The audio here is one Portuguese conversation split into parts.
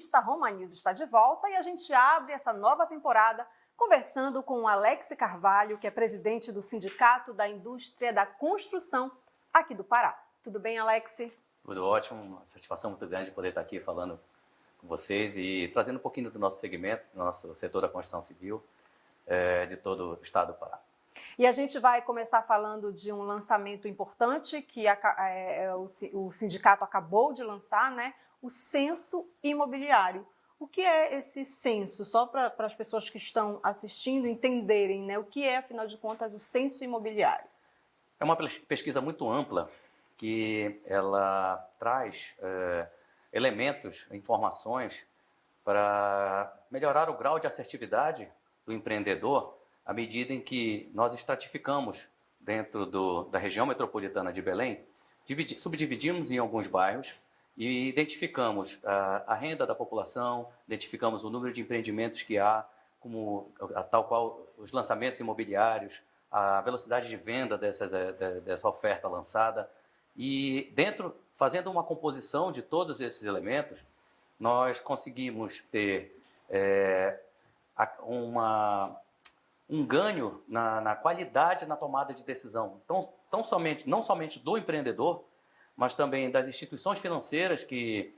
Revista Roma News está de volta e a gente abre essa nova temporada conversando com o Alex Carvalho, que é presidente do Sindicato da Indústria da Construção aqui do Pará. Tudo bem, Alex? Tudo ótimo, uma satisfação muito grande poder estar aqui falando com vocês e trazendo um pouquinho do nosso segmento, do nosso setor da construção civil, de todo o estado do Pará. E a gente vai começar falando de um lançamento importante que o sindicato acabou de lançar, né? O Censo Imobiliário. O que é esse censo? Só para as pessoas que estão assistindo entenderem, né? O que é, afinal de contas, o censo imobiliário? É uma pesquisa muito ampla que ela traz elementos, informações para melhorar o grau de assertividade do empreendedor à medida em que nós estratificamos dentro da região metropolitana de Belém, subdividimos em alguns bairros e identificamos a renda da população, identificamos o número de empreendimentos que há, como tal qual os lançamentos imobiliários, a velocidade de venda dessa oferta lançada. E fazendo uma composição de todos esses elementos, nós conseguimos ter um ganho na qualidade na tomada de decisão, não somente do empreendedor, mas também das instituições financeiras que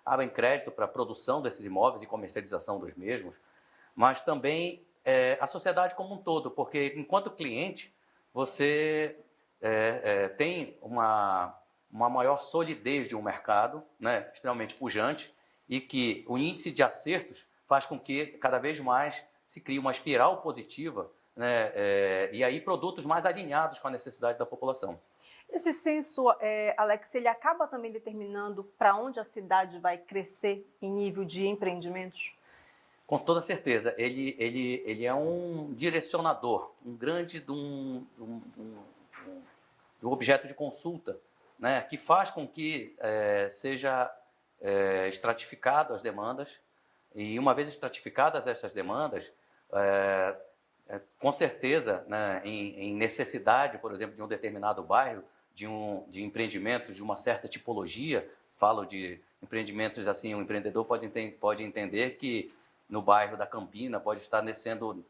abrem crédito para a produção desses imóveis e comercialização dos mesmos, mas também a sociedade como um todo, porque enquanto cliente você tem uma maior solidez de um mercado, né, extremamente pujante, e que o índice de acertos faz com que cada vez mais se crie uma espiral positiva, né, e aí produtos mais alinhados com a necessidade da população. Esse censo, Alex, ele acaba também determinando para onde a cidade vai crescer em nível de empreendimentos? Com toda certeza. Ele é um direcionador, um grande de um objeto de consulta, né, que faz com que seja estratificado as demandas, e uma vez estratificadas essas demandas, com certeza, né, em necessidade, por exemplo, de um determinado bairro, de empreendimentos de uma certa tipologia, falo de empreendimentos assim, um empreendedor pode entender que no bairro da Campina pode estar sendo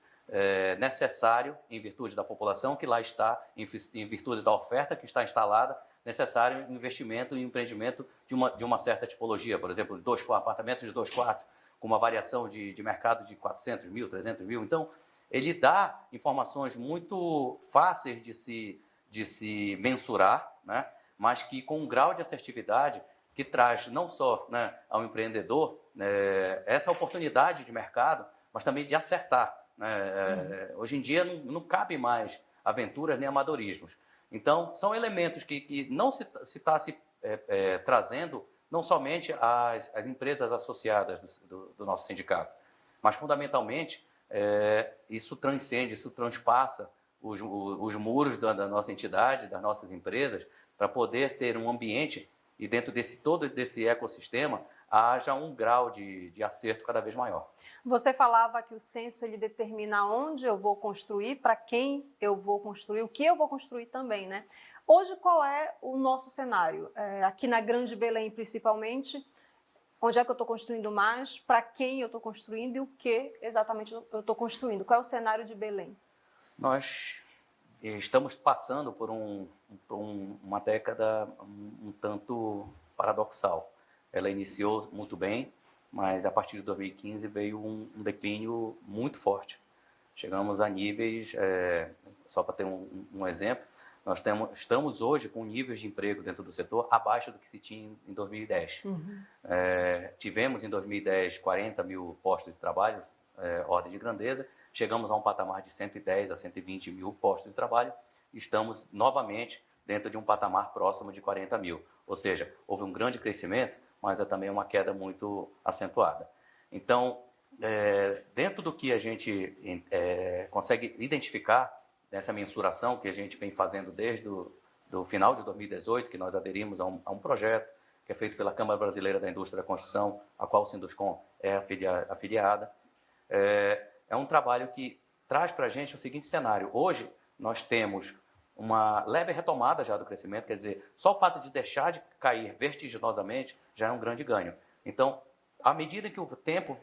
necessário, em virtude da população que lá está, em virtude da oferta que está instalada, necessário investimento e empreendimento de uma certa tipologia, por exemplo, apartamentos de 2 quartos, com uma variação de mercado de 400 mil, 300 mil. Então, ele dá informações muito fáceis de se mensurar, né, mas que com um grau de assertividade que traz não só, né, ao empreendedor essa oportunidade de mercado, mas também de acertar. Hoje em dia não cabe mais aventuras nem amadorismos. Então, são elementos que não se está trazendo não somente as empresas associadas do nosso sindicato, mas fundamentalmente isso transcende, isso transpassa os muros da nossa entidade, das nossas empresas, para poder ter um ambiente e dentro todo desse ecossistema haja um grau de acerto cada vez maior. Você falava que o censo ele determina onde eu vou construir, para quem eu vou construir, o que eu vou construir também, né? Hoje, qual é o nosso cenário? Aqui na Grande Belém, principalmente, onde é que eu estou construindo mais, para quem eu estou construindo e o que exatamente eu estou construindo? Qual é o cenário de Belém? Nós estamos passando por uma década um tanto paradoxal. Ela iniciou muito bem, mas a partir de 2015 veio um declínio muito forte. Chegamos a níveis, só para ter um exemplo, nós estamos hoje com níveis de emprego dentro do setor abaixo do que se tinha em 2010. Uhum. Tivemos em 2010 40 mil postos de trabalho, ordem de grandeza, chegamos a um patamar de 110 a 120 mil postos de trabalho, estamos novamente dentro de um patamar próximo de 40 mil. Ou seja, houve um grande crescimento, mas é também uma queda muito acentuada. Então, dentro do que a gente consegue identificar nessa mensuração que a gente vem fazendo desde do final de 2018, que nós aderimos a um projeto que é feito pela Câmara Brasileira da Indústria da Construção, a qual o Sinduscon é afiliada, é um trabalho que traz para a gente o seguinte cenário. Hoje, nós temos uma leve retomada já do crescimento, quer dizer, só o fato de deixar de cair vertiginosamente já é um grande ganho. Então, à medida que o tempo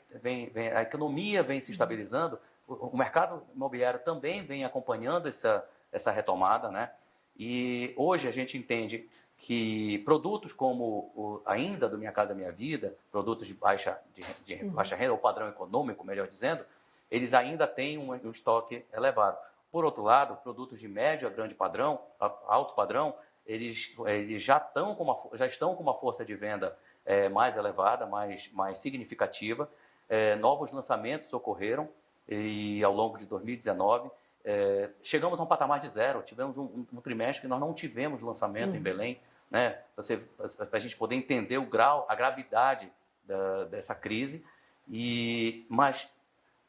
a economia vem se estabilizando, o mercado imobiliário também vem acompanhando essa retomada, né? E hoje a gente entende que produtos como ainda do Minha Casa Minha Vida, produtos de baixa renda, ou padrão econômico, melhor dizendo, eles ainda têm um estoque elevado. Por outro lado, produtos de médio a grande padrão, alto padrão, eles já estão com uma força de venda mais elevada, mais significativa. Novos lançamentos ocorreram e ao longo de 2019 chegamos a um patamar de zero. Tivemos um trimestre que nós não tivemos lançamento em Belém, né? Para a gente poder entender o grau, a gravidade dessa crise. Mas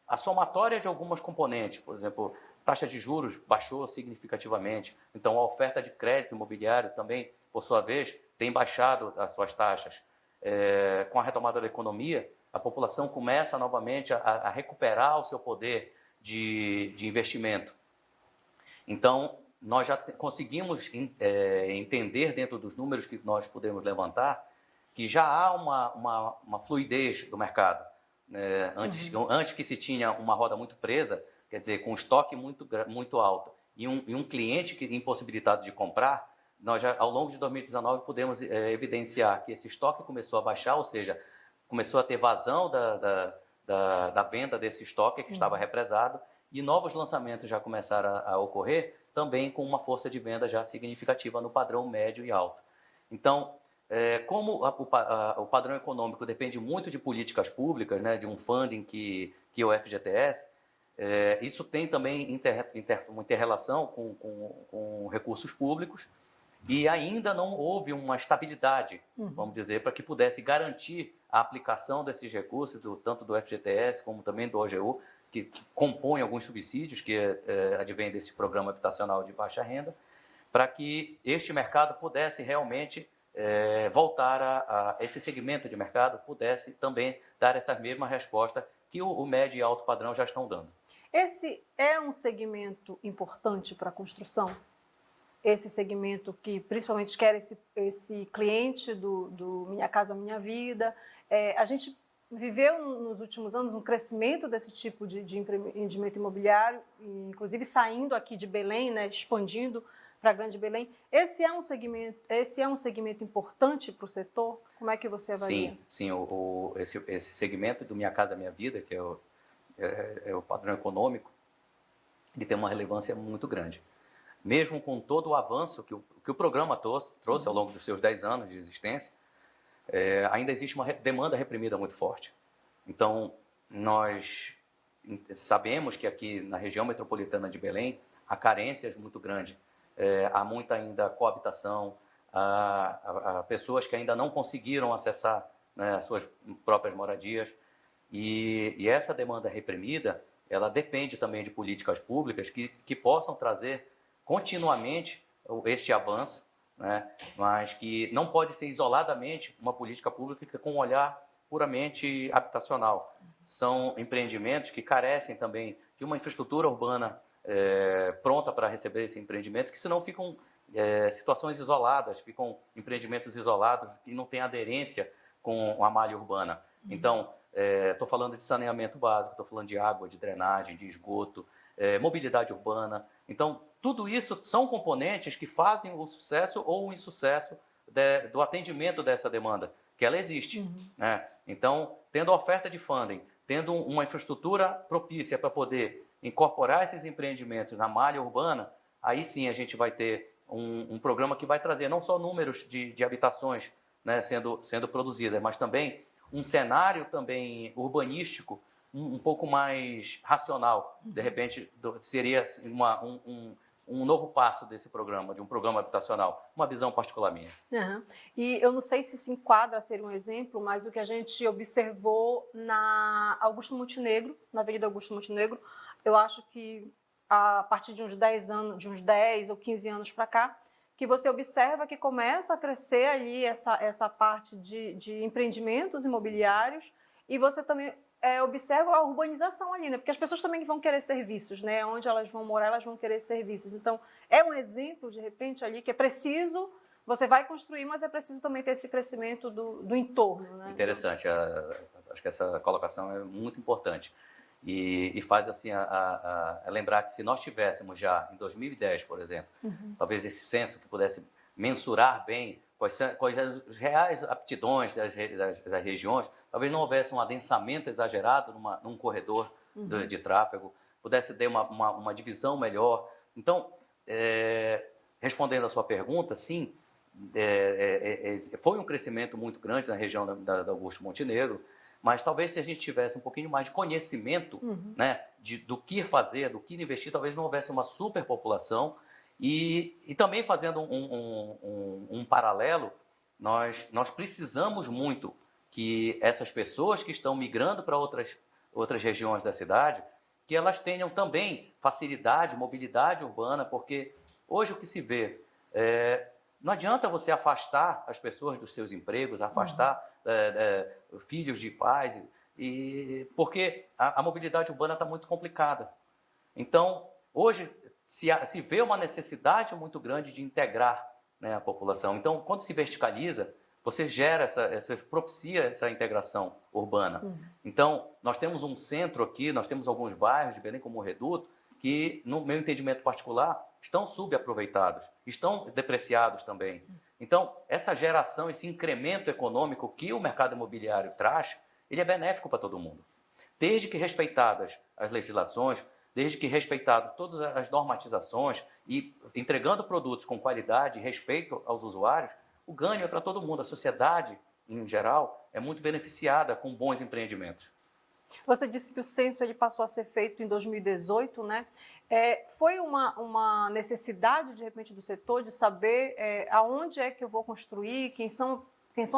a somatória de algumas componentes, por exemplo, taxa de juros baixou significativamente, então a oferta de crédito imobiliário também, por sua vez, tem baixado as suas taxas. Com a retomada da economia, a população começa novamente a recuperar o seu poder de investimento. Então, nós já conseguimos entender dentro dos números que nós podemos levantar que já há uma fluidez do mercado. Antes que se tinha uma roda muito presa, quer dizer, com estoque muito alto e um cliente impossibilitado de comprar, nós já, ao longo de 2019, pudemos evidenciar que esse estoque começou a baixar, ou seja, começou a ter vazão da venda desse estoque que estava represado e novos lançamentos já começaram a ocorrer, também com uma força de venda já significativa no padrão médio e alto. Então, como o padrão econômico depende muito de políticas públicas, né, de um funding que é o FGTS, isso tem também uma inter-relação com recursos públicos e ainda não houve uma estabilidade, vamos dizer, para que pudesse garantir a aplicação desses recursos, tanto do FGTS como também do OGU, que compõem alguns subsídios que advêm desse programa habitacional de baixa renda, para que este mercado pudesse realmente voltar a esse segmento de mercado, pudesse também dar essa mesma resposta que o médio e alto padrão já estão dando. Esse é um segmento importante para a construção? Esse segmento que principalmente quer esse cliente do Minha Casa Minha Vida. A gente viveu nos últimos anos um crescimento desse tipo de empreendimento imobiliário, inclusive saindo aqui de Belém, né, expandindo para a Grande Belém. Esse é um segmento importante para o setor? Como é que você avalia? Sim, esse segmento do Minha Casa Minha Vida, que é o padrão econômico, ele tem uma relevância muito grande. Mesmo com todo o avanço que o programa trouxe ao longo dos seus 10 anos de existência, ainda existe uma demanda reprimida muito forte. Então, nós sabemos que aqui na região metropolitana de Belém há carências muito grandes. Há muita ainda coabitação, há pessoas que ainda não conseguiram acessar, né, as suas próprias moradias. E essa demanda reprimida, ela depende também de políticas públicas que possam trazer continuamente este avanço, né? Mas que não pode ser isoladamente uma política pública com um olhar puramente habitacional. São empreendimentos que carecem também de uma infraestrutura urbana pronta para receber esse empreendimento, que senão ficam situações isoladas, ficam empreendimentos isolados que não têm aderência com a malha urbana. Então, estou falando de saneamento básico, estou falando de água, de drenagem, de esgoto, mobilidade urbana. Então, tudo isso são componentes que fazem o sucesso ou o insucesso do atendimento dessa demanda, que ela existe. Né? Então, tendo a oferta de funding, tendo uma infraestrutura propícia para poder incorporar esses empreendimentos na malha urbana, aí sim a gente vai ter um programa que vai trazer não só números de habitações, né, sendo produzidas, mas também um cenário também urbanístico um pouco mais racional. De repente, seria um novo passo desse programa, de um programa habitacional, uma visão particular minha. E eu não sei se enquadra a ser um exemplo, mas o que a gente observou na Augusto Montenegro, na Avenida Augusto Montenegro, eu acho que a partir de uns 10 anos, de uns 10 ou 15 anos para cá, que você observa que começa a crescer ali essa parte de empreendimentos imobiliários e você também observa a urbanização ali, né? Porque as pessoas também vão querer serviços, né? Onde elas vão morar, elas vão querer serviços. Então, é um exemplo, de repente, ali que é preciso você vai construir, mas é preciso também ter esse crescimento do entorno, né? Interessante, acho que essa colocação é muito importante. E faz assim a lembrar que se nós tivéssemos já em 2010, por exemplo, talvez esse censo que pudesse mensurar bem quais as reais aptidões das regiões, talvez não houvesse um adensamento exagerado num corredor de tráfego, pudesse ter uma divisão melhor. Então, respondendo a sua pergunta, sim, foi um crescimento muito grande na região da Augusto Montenegro, mas talvez se a gente tivesse um pouquinho mais de conhecimento, né, do que fazer, do que investir, talvez não houvesse uma superpopulação. E também fazendo um paralelo, nós precisamos muito que essas pessoas que estão migrando para outras regiões da cidade, que elas tenham também facilidade, mobilidade urbana, porque hoje o que se vê não adianta você afastar as pessoas dos seus empregos, afastar filhos de pais, porque a mobilidade urbana está muito complicada. Então, hoje se vê uma necessidade muito grande de integrar, né, a população. Então, quando se verticaliza, você gera propicia essa integração urbana. Então, nós temos um centro aqui, nós temos alguns bairros de Belém, como o Reduto, que, no meu entendimento particular, estão subaproveitados, estão depreciados também. Então, essa geração, esse incremento econômico que o mercado imobiliário traz, ele é benéfico para todo mundo. Desde que respeitadas as legislações, desde que respeitadas todas as normatizações e entregando produtos com qualidade e respeito aos usuários, o ganho é para todo mundo. A sociedade, em geral, é muito beneficiada com bons empreendimentos. Você disse que o censo ele passou a ser feito em 2018, né? Foi uma necessidade, de repente, do setor de saber aonde é que eu vou construir, quem são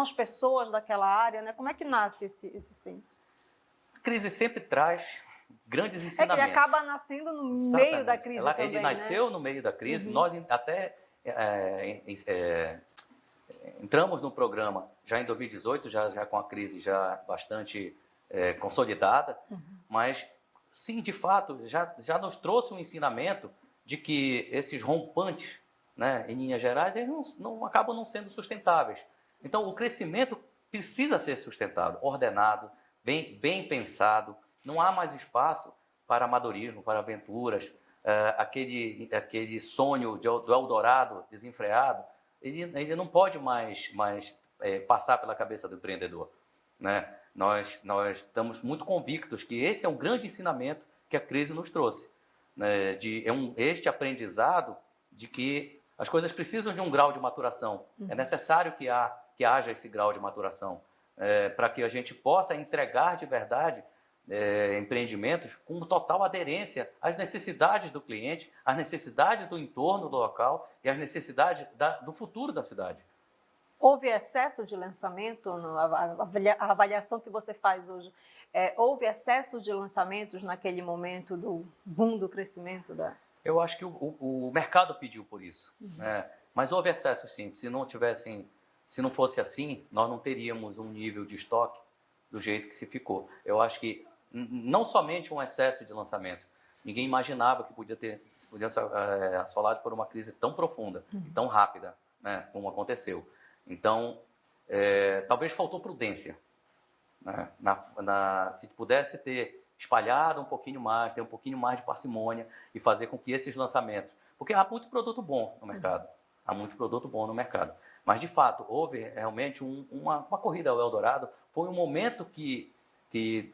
as pessoas daquela área, né? Como é que nasce esse censo? A crise sempre traz grandes ensinamentos. Ele acaba nascendo no meio da crise também, ele nasceu, né, no meio da crise. Nós até entramos no programa já em 2018, já com a crise já bastante consolidada, mas sim, de fato, já nos trouxe um ensinamento de que esses rompantes, né, em linhas gerais, eles acabam não sendo sustentáveis. Então, o crescimento precisa ser sustentado, ordenado, bem pensado. Não há mais espaço para amadorismo, para aventuras, aquele sonho do Eldorado desenfreado, ele não pode mais passar pela cabeça do empreendedor, né? Nós estamos muito convictos que esse é um grande ensinamento que a crise nos trouxe, né? Este aprendizado de que as coisas precisam de um grau de maturação. É necessário que haja esse grau de maturação para que a gente possa entregar de verdade empreendimentos com total aderência às necessidades do cliente, às necessidades do entorno do local e às necessidades do futuro da cidade. Houve excesso de lançamento, a avaliação que você faz hoje, houve excesso de lançamentos naquele momento do boom do crescimento da... Eu acho que o mercado pediu por isso, né? Mas houve excesso sim. Se não fosse assim, nós não teríamos um nível de estoque do jeito que se ficou. Eu acho que não somente um excesso de lançamentos, ninguém imaginava que podia ser assolado por uma crise tão profunda, tão rápida, né, como aconteceu. Então, talvez faltou prudência, né? Se pudesse ter espalhado um pouquinho mais, ter um pouquinho mais de parcimônia e fazer com que esses lançamentos... Porque há muito produto bom no mercado, mas, de fato, houve realmente uma corrida ao Eldorado. Foi um momento que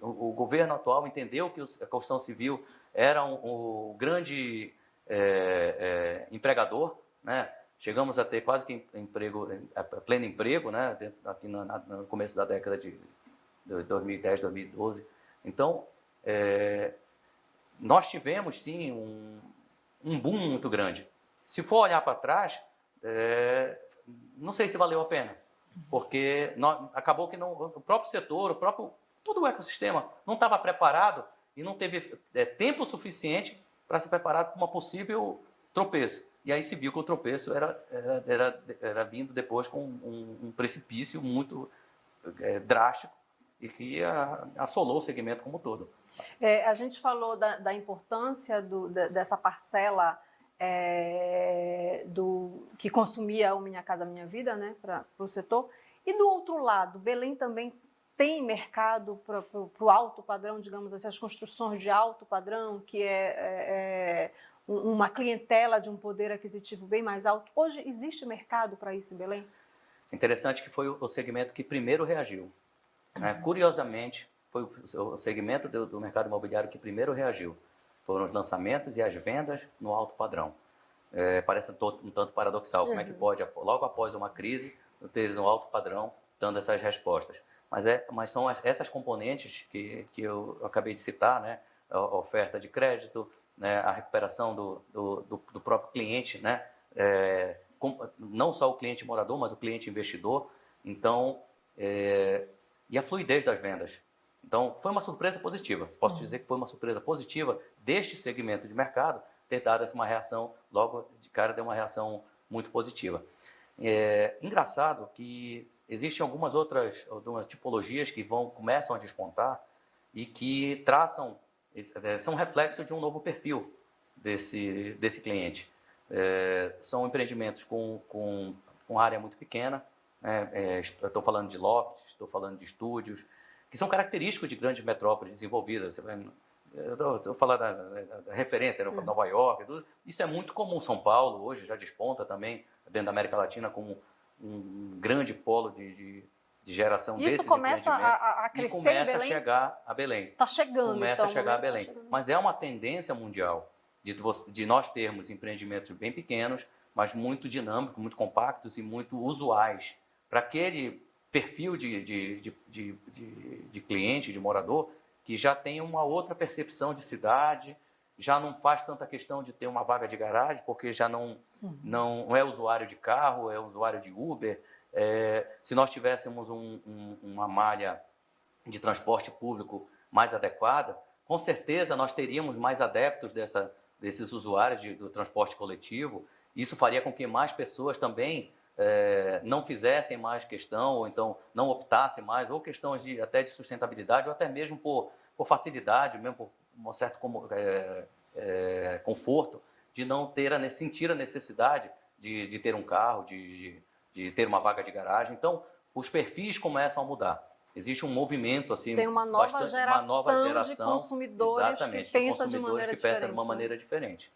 o governo atual entendeu que a construção civil era o grande empregador, né? Chegamos a ter quase que pleno emprego, né? Aqui no começo da década de 2010, 2012. Então, nós tivemos, sim, um boom muito grande. Se for olhar para trás, não sei se valeu a pena, porque acabou que o próprio setor, todo o ecossistema não estava preparado e não teve tempo suficiente para se preparar para uma possível tropeço. E aí se viu que o tropeço era vindo depois com um precipício muito drástico e que assolou o segmento como um todo. A gente falou da importância dessa parcela que consumia o Minha Casa Minha Vida, né, para o setor. E do outro lado, Belém também tem mercado para o alto padrão, digamos assim, as construções de alto padrão, que uma clientela de um poder aquisitivo bem mais alto. Hoje existe mercado para isso em Belém? Interessante que foi o segmento que primeiro reagiu. Né? Curiosamente, foi o segmento do mercado imobiliário que primeiro reagiu. Foram os lançamentos e as vendas no alto padrão. Parece um tanto paradoxal. Como é que pode, logo após uma crise, ter um alto padrão dando essas respostas? Mas são essas componentes que eu acabei de citar, né? A oferta de crédito, né? A recuperação do próprio cliente, né? Não só o cliente morador, mas o cliente investidor. Então, e a fluidez das vendas. Então, foi uma surpresa positiva. Posso dizer que foi uma surpresa positiva deste segmento de mercado ter dado uma reação, logo de cara deu uma reação muito positiva. Engraçado que existem algumas tipologias que começam a despontar e que são reflexo de um novo perfil desse cliente. São empreendimentos com área muito pequena, estou falando de lofts, estou falando de estúdios, que são característicos de grandes metrópoles desenvolvidas. Estou falando da referência, né? Nova York, isso é muito comum. São Paulo hoje já desponta também, dentro da América Latina, como um grande polo de geração desses empreendimentos. Isso começa a crescer e começa em Belém? a chegar a Belém. Está chegando, Começa a chegar a Belém. Tá chegando. Mas é uma tendência mundial de nós termos empreendimentos bem pequenos, mas muito dinâmicos, muito compactos e muito usuais para aquele perfil de cliente, de morador, que já tem uma outra percepção de cidade, já não faz tanta questão de ter uma vaga de garagem, porque já não é usuário de carro, é usuário de Uber. Se nós tivéssemos uma malha de transporte público mais adequada, com certeza nós teríamos mais adeptos desses usuários do transporte coletivo. Isso faria com que mais pessoas também não fizessem mais questão, ou então não optassem mais, ou questões até de sustentabilidade, ou até mesmo por facilidade, mesmo por um certo conforto, de não sentir a necessidade de ter um carro, de ter uma vaga de garagem. Então, os perfis começam a mudar. Existe um movimento assim, tem uma nova geração de consumidores, exatamente, que pensa de uma maneira diferente.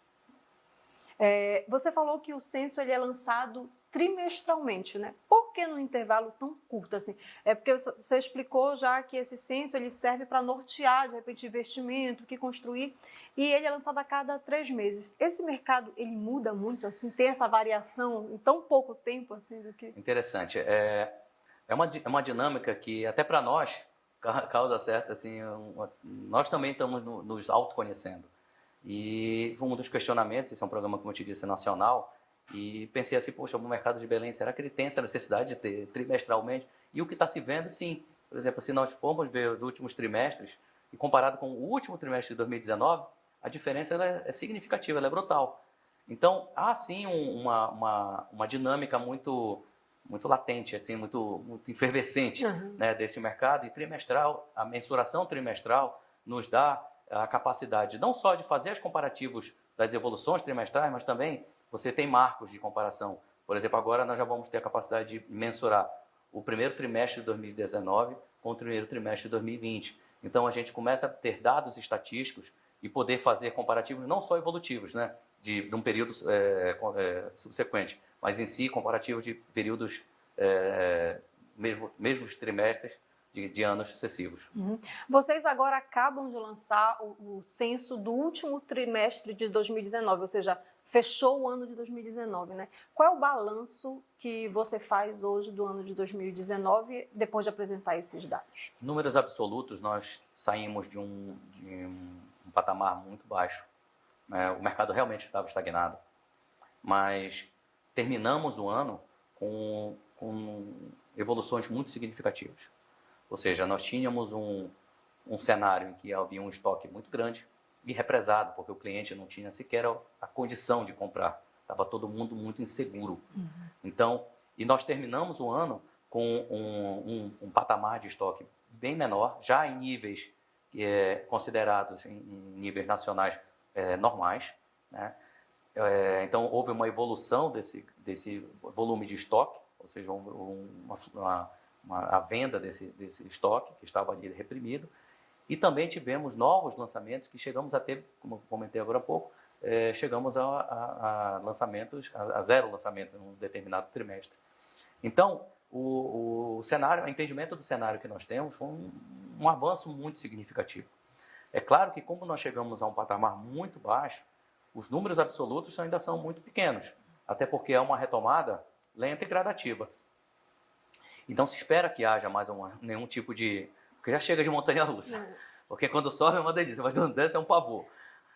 Você falou que o censo ele é lançado trimestralmente, né? Por que num intervalo tão curto assim? Porque você explicou já que esse censo ele serve para nortear, de repente, investimento, o que construir, e ele é lançado a cada 3 meses. Esse mercado, ele muda muito, assim, tem essa variação em tão pouco tempo, assim, do que... Interessante. É uma dinâmica que, até para nós, causa certa, assim, nós também estamos nos autoconhecendo. E um dos questionamentos, esse é um programa, como eu te disse, nacional, e pensei assim, poxa, o mercado de Belém, será que ele tem essa necessidade de ter trimestralmente? E o que está se vendo, sim. Por exemplo, se nós formos ver os últimos trimestres, e comparado com o último trimestre de 2019, a diferença é significativa, ela é brutal. Então, há sim uma dinâmica muito latente, assim, muito efervescente, né, desse mercado, e trimestral, a mensuração trimestral nos dá a capacidade não só de fazer os comparativos das evoluções trimestrais, mas também você tem marcos de comparação. Por exemplo, agora nós já vamos ter a capacidade de mensurar o primeiro trimestre de 2019 com o primeiro trimestre de 2020. Então, a gente começa a ter dados estatísticos e poder fazer comparativos não só evolutivos, né, de um período subsequente, mas em si comparativos de períodos, mesmos trimestres, de anos sucessivos. Vocês agora acabam de lançar o censo do último trimestre de 2019, ou seja, fechou o ano de 2019, né? Qual é o balanço que você faz hoje do ano de 2019, depois de apresentar esses dados? Em números absolutos, nós saímos de um patamar muito baixo. O mercado realmente estava estagnado, mas terminamos o ano com evoluções muito significativas. Ou seja, nós tínhamos um cenário em que havia um estoque muito grande e represado, porque o cliente não tinha sequer a condição de comprar. Estava todo mundo muito inseguro. Então, e nós terminamos o ano com um patamar de estoque bem menor, já em níveis considerados em níveis nacionais normais, né? Então, houve uma evolução desse volume de estoque, ou seja, a venda desse estoque que estava ali reprimido. E também tivemos novos lançamentos que chegamos a ter, como eu comentei agora há pouco, chegamos a lançamentos, a 0 lançamentos em um determinado trimestre. Então, o cenário, o entendimento do cenário que nós temos foi um avanço muito significativo. É claro que como nós chegamos a um patamar muito baixo, os números absolutos ainda são muito pequenos, até porque é uma retomada lenta e gradativa. Então, se espera que haja mais nenhum tipo de... Porque já chega de montanha-russa. Porque quando sobe é uma delícia, mas quando desce é um pavor.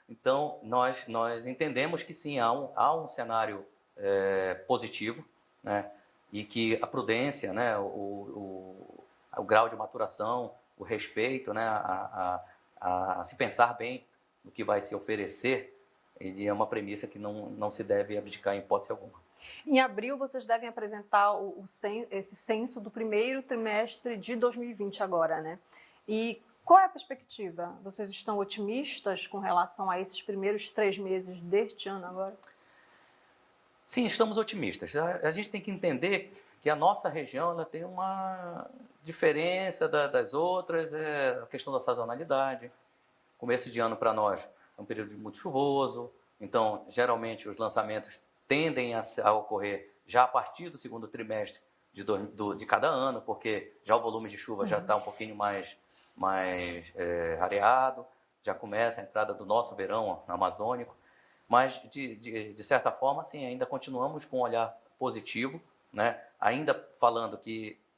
Então, nós entendemos que sim, há um cenário positivo, né? E que a prudência, né? o grau de maturação, o respeito, né? a se pensar bem no que vai se oferecer, ele é uma premissa que não se deve abdicar em hipótese alguma. Em abril, vocês devem apresentar esse censo do primeiro trimestre de 2020 agora, né? E qual é a perspectiva? Vocês estão otimistas com relação a esses primeiros 3 meses deste ano agora? Sim, estamos otimistas. A gente tem que entender que a nossa região ela tem uma diferença das outras, a questão da sazonalidade. Começo de ano para nós é um período muito chuvoso, então geralmente os lançamentos tendem a ocorrer já a partir do segundo trimestre de cada ano, porque já o volume de chuva já está um pouquinho mais areado, já começa a entrada do nosso verão amazônico, mas de certa forma, sim, ainda continuamos com um olhar positivo, né? Ainda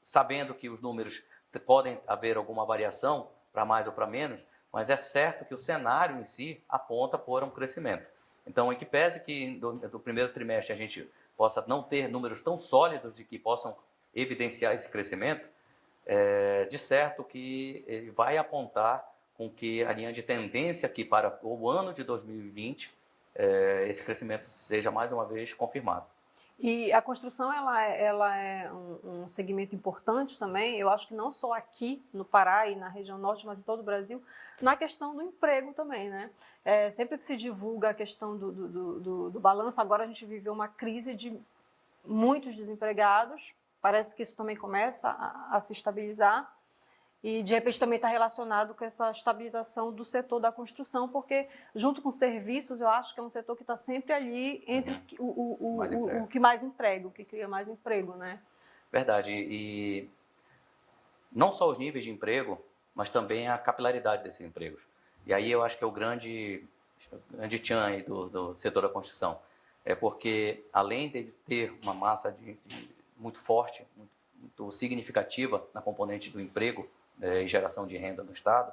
sabendo que os números podem haver alguma variação para mais ou para menos, mas é certo que o cenário em si aponta por um crescimento. Então, em que pese que do primeiro trimestre a gente possa não ter números tão sólidos de que possam evidenciar esse crescimento, de certo que ele vai apontar com que a linha de tendência aqui para o ano de 2020, esse crescimento seja mais uma vez confirmado. E a construção ela é um segmento importante também, eu acho que não só aqui no Pará e na região norte, mas em todo o Brasil, na questão do emprego também, né? Sempre que se divulga a questão do balanço, agora a gente viveu uma crise de muitos desempregados, parece que isso também começa a se estabilizar, e de repente também está relacionado com essa estabilização do setor da construção, porque junto com serviços eu acho que é um setor que está sempre ali entre o que mais emprega, o que cria mais emprego, né? Verdade, e não só os níveis de emprego, mas também a capilaridade desses empregos. E aí eu acho que é o grande tchan aí do setor da construção. É porque além de ter uma massa muito forte, muito significativa na componente do emprego, e geração de renda no Estado,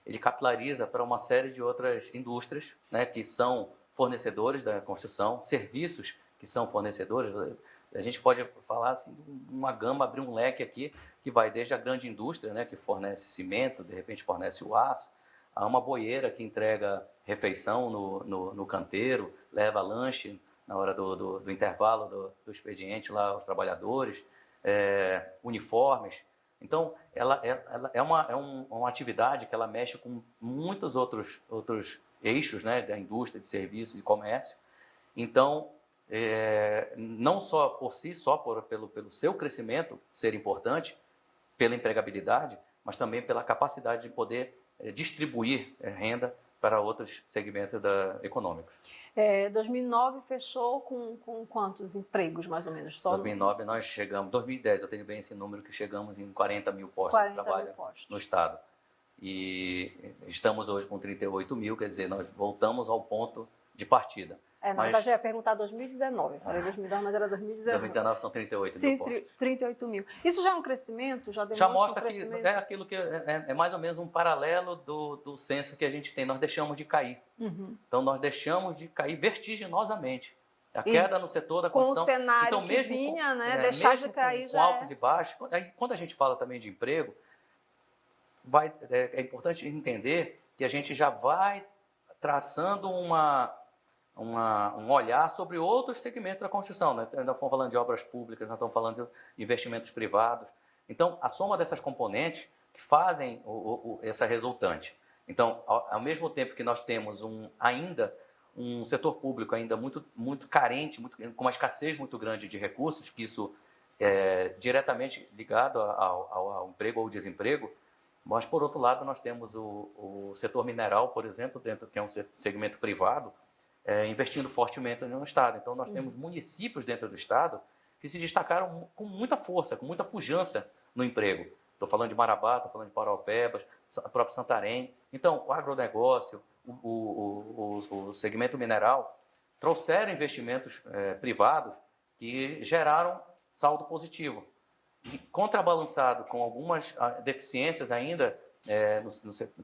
ele capilariza para uma série de outras indústrias, né, que são fornecedores da construção, serviços que são fornecedores. A gente pode falar assim, uma gama, abrir um leque aqui, que vai desde a grande indústria, né, que fornece cimento, de repente fornece o aço, a uma boieira que entrega refeição no canteiro, leva lanche na hora do intervalo do expediente lá aos trabalhadores, uniformes. Então, ela é uma atividade que ela mexe com muitos outros eixos, né, da indústria, de serviços e comércio. Então, não só por si, pelo seu crescimento ser importante, pela empregabilidade, mas também pela capacidade de poder distribuir renda para outros segmentos econômicos. 2009 fechou com quantos empregos, mais ou menos? 2009 nós chegamos, 2010 eu tenho bem esse número, que chegamos em 40 mil postos de trabalho no Estado. E estamos hoje com 38 mil, quer dizer, nós voltamos ao ponto de partida. Na verdade, eu ia perguntar 2019, falei 2010, mas era 2019. 2019 são 38 mil postos. 38 mil. Isso já é um crescimento? Já mostra que é aquilo que é mais ou menos um paralelo do censo que a gente tem. Nós deixamos de cair. Então, nós deixamos de cair vertiginosamente. A queda no setor da construção. Com o cenário então, mesmo que vinha, né? Deixar de cair com altos e baixos. Quando a gente fala também de emprego, é importante entender que a gente já vai traçando um olhar sobre outros segmentos da construção. Né? Nós estamos falando de obras públicas, nós estamos falando de investimentos privados. Então, a soma dessas componentes que fazem essa resultante. Então, ao mesmo tempo que nós temos ainda um setor público ainda muito carente, com uma escassez muito grande de recursos, que isso é diretamente ligado ao emprego ou desemprego. Mas, por outro lado, nós temos o setor mineral, por exemplo, que é um segmento privado, investindo fortemente no Estado. Então, nós temos municípios dentro do Estado que se destacaram com muita força, com muita pujança no emprego. Estou falando de Marabá, estou falando de Paraupebas, a própria Santarém. Então, o agronegócio, o segmento mineral, trouxeram investimentos privados que geraram saldo positivo. E contrabalançado com algumas deficiências ainda,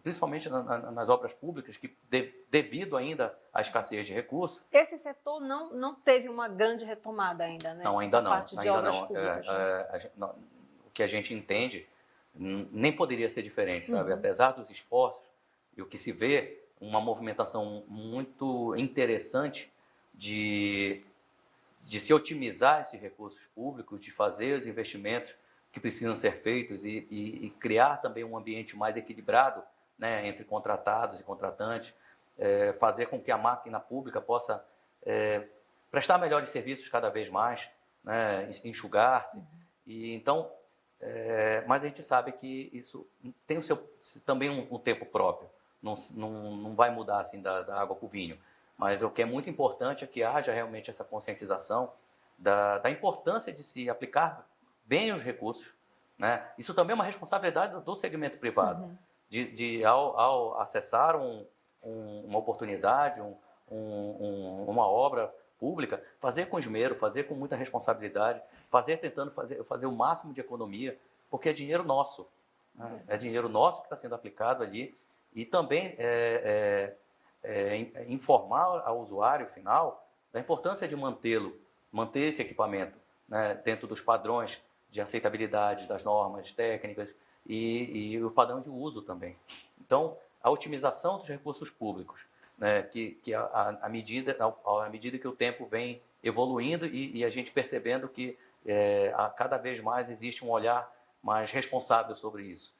principalmente nas obras públicas, que devido ainda à escassez de recursos. Esse setor não teve uma grande retomada ainda, né? Não, ainda essa não. parte de Ainda obras não. Públicas, né? O que a gente entende nem poderia ser diferente, sabe? Apesar dos esforços e o que se vê, uma movimentação muito interessante de se otimizar esses recursos públicos, de fazer os investimentos que precisam ser feitos e criar também um ambiente mais equilibrado, né, entre contratados e contratantes, fazer com que a máquina pública possa prestar melhores serviços cada vez mais, né, enxugar-se. E então, mas a gente sabe que isso tem também um tempo próprio, não vai mudar assim da água para o vinho. Mas o que é muito importante é que haja realmente essa conscientização da importância de se aplicar bem os recursos, né? Isso também é uma responsabilidade do segmento privado, ao acessar uma oportunidade, uma obra pública, fazer com esmero, fazer com muita responsabilidade, tentando fazer o máximo de economia, porque é dinheiro nosso, né? É dinheiro nosso que está sendo aplicado ali, e também informar ao usuário final da importância de manter esse equipamento, né, dentro dos padrões de aceitabilidade, das normas técnicas e o padrão de uso também. Então, a otimização dos recursos públicos, né, que à medida que o tempo vem evoluindo e a gente percebendo que cada vez mais existe um olhar mais responsável sobre isso.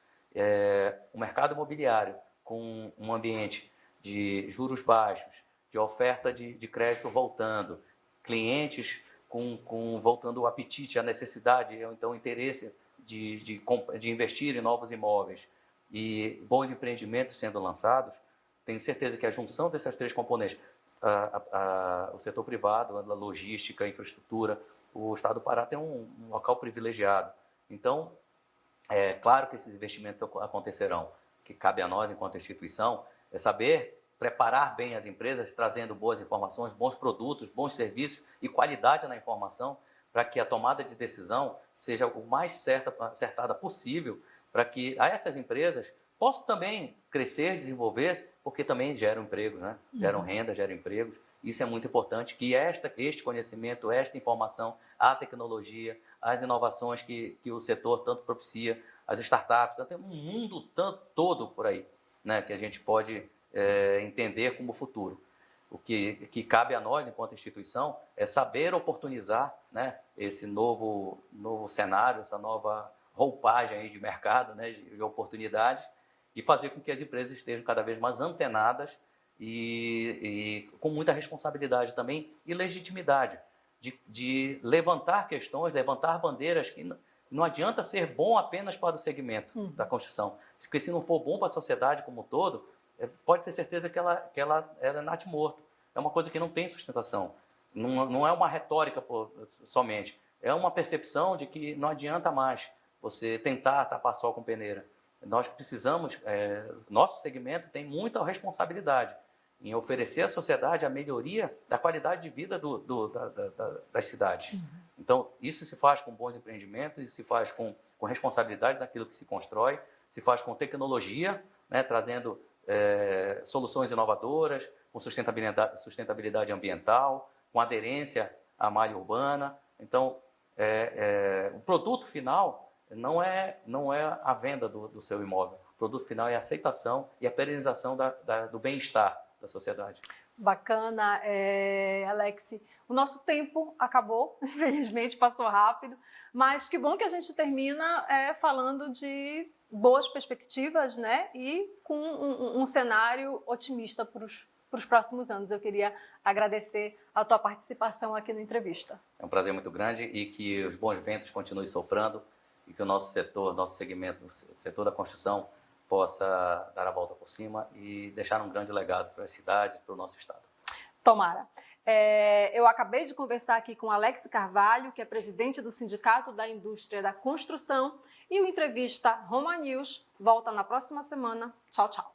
O mercado imobiliário, com um ambiente de juros baixos, de oferta de crédito voltando, clientes voltando o apetite, a necessidade, então o interesse de investir em novos imóveis e bons empreendimentos sendo lançados, tenho certeza que a junção dessas três componentes, o setor privado, a logística, a infraestrutura, o Estado do Pará tem um local privilegiado. Então, é claro que esses investimentos acontecerão. O que cabe a nós, enquanto instituição, é saber preparar bem as empresas, trazendo boas informações, bons produtos, bons serviços e qualidade na informação, para que a tomada de decisão seja o mais acertada possível, para que essas empresas possam também crescer, desenvolver, porque também geram empregos, né? Geram renda, geram empregos. Isso é muito importante, que este conhecimento, esta informação, a tecnologia, as inovações que o setor tanto propicia, as startups, tem um mundo todo por aí, né, que a gente pode entender como futuro. O que cabe a nós, enquanto instituição, é saber oportunizar, né, esse novo cenário, essa nova roupagem aí de mercado, né, de oportunidades, e fazer com que as empresas estejam cada vez mais antenadas e com muita responsabilidade também e legitimidade de levantar questões, levantar bandeiras que não adianta ser bom apenas para o segmento da construção, porque se não for bom para a sociedade como um todo, pode ter certeza que ela é natimorto. É uma coisa que não tem sustentação. Não é uma retórica somente. É uma percepção de que não adianta mais você tentar tapar sol com peneira. Nós precisamos, nosso segmento tem muita responsabilidade em oferecer à sociedade a melhoria da qualidade de vida das cidades. Então, isso se faz com bons empreendimentos, isso se faz com responsabilidade naquilo que se constrói, se faz com tecnologia, né, trazendo soluções inovadoras, com sustentabilidade ambiental, com aderência à malha urbana. Então, o produto final não é a venda do seu imóvel. O produto final é a aceitação e a perenização do bem-estar da sociedade. Bacana, Alex. O nosso tempo acabou, infelizmente passou rápido, mas que bom que a gente termina falando de boas perspectivas, né? E com um cenário otimista para para os próximos anos. Eu queria agradecer a tua participação aqui no Entrevista. É um prazer muito grande e que os bons ventos continuem soprando e que o nosso setor, nosso segmento, o setor da construção, possa dar a volta por cima e deixar um grande legado para a cidade, para o nosso estado. Tomara. Eu acabei de conversar aqui com Alex Carvalho, que é presidente do Sindicato da Indústria da Construção, e o Entrevista Roma News volta na próxima semana. Tchau, tchau.